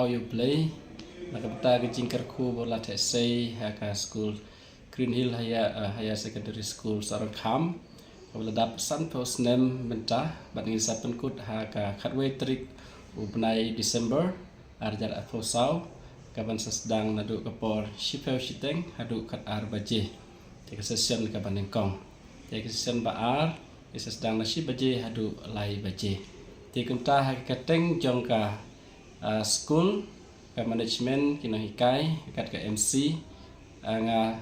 you play. Nakapta kejingkar ku bola tesay haka school Green Hill haya secondary school sarang kham. Bola dap pesan post name mentah bat ngisa pynkut haka khatwe trik ubnai December arjar atosau kaban sedang nadu kapor shipeu shiteng hadu kat ar baje. Tek session kaban engkong. Tek session baar sedang nasi baje hadu lai baje. Tikentah hakateng jongka school ke management kina hikai kat ke MC nga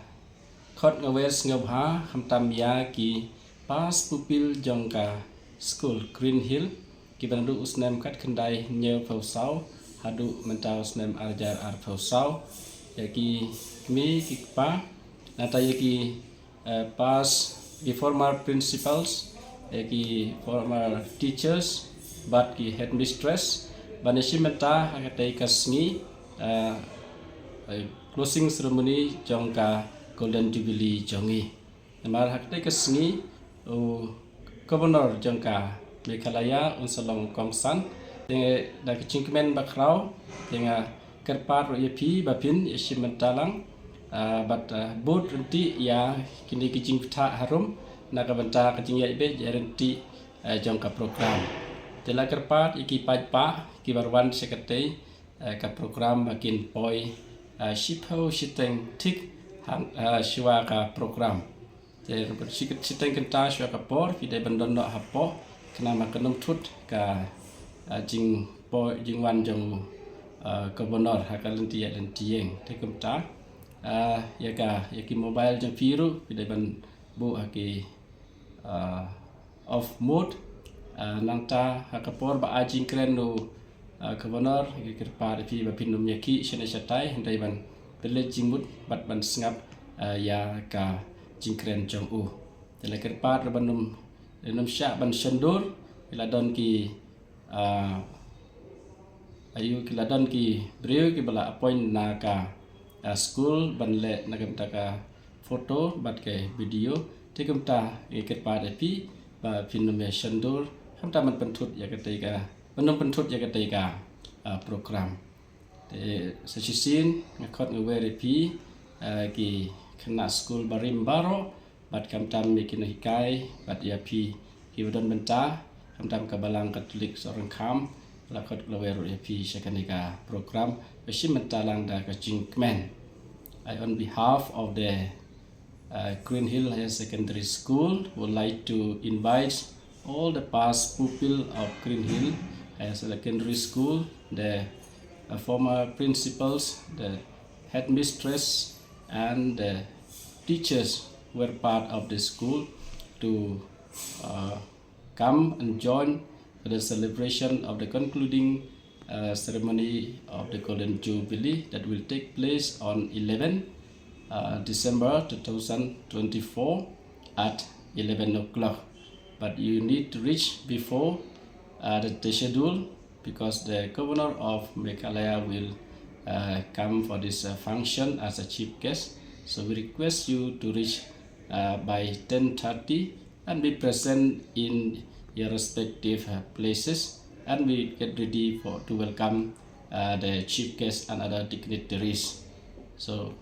khot ngawes ngabha hamtam ya ki pas pupil jongka school Green Hill ki bandu usnem kat kendai nye pausau hadu mentau usnem arjar ar pausau yaki mi ki pa nata yaki pas the former principals yaki former teachers but ki headmistress banesi menta hakatai kasngi closing ceremony jongka golden jubili jongi namar hakatai kasngi governor jongka Meghalaya unsalong kongsan dengan dak cingkemen bakrau dengan kerpat royepi bapin isi mentalang but board renti ya kini kicing pita harum nak benta kicing ya ibe renti jongka program telah kerpat iki pajpa ki barwan sekretari ka program makin poi shipho shiteng tik shwa ka program te shiteng kenta shwa ka por pide bandono hapo kena makanum tut ka jing po jing wan jong gubernur hakalenti ya lentieng te kemta ya ki mobile jong piru pide ban bu haki off mode nangta hakapor ba ajing krenu gubernur kerpa pi ba pinum yaki shene shatai hendai ban pele jingmut bat ban sngap ya ka jingkren jong u tele kerpa banum enum sya ban shendur iladon ki ayu kiladon ki breu ki bala appoint na ka school ban le nagam taka foto bat ke video tekumta kerpa pi ba pinum ya shendur hamta man pentut ya ketika penum pentut ya ketika program te sesisin ngakot ngwere pi ki kena school barim baro bat kamtam mikin hikai bat ya pi ki udon benta kamtam kabalang katolik sorang kham lakot ngwere ya pi sekanika program besim mentalang da kacing kmen. I on behalf of the Green Hill Higher Secondary School would like to invite all the past pupil of Green Hill Higher Secondary School, the former principals, the headmistress, and the teachers who were part of the school to come and join the celebration of the concluding ceremony of the Golden Jubilee that will take place on 11 December 2024 at 11 o'clock. But you need to reach before the schedule because the governor of Meghalaya will come for this function as a chief guest. So we request you to reach by 10:30 and be present in your respective places, and we get ready to welcome the chief guest and other dignitaries. So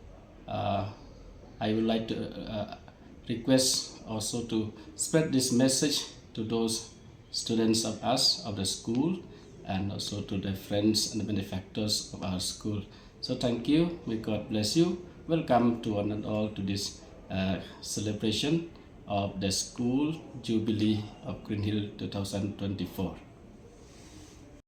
I would like to request also to spread this message to those students of us of the school and also to the friends and the benefactors of our school. So thank you, may God bless you. Welcome to one and all to this celebration of the school Jubilee of Green Hill 2024.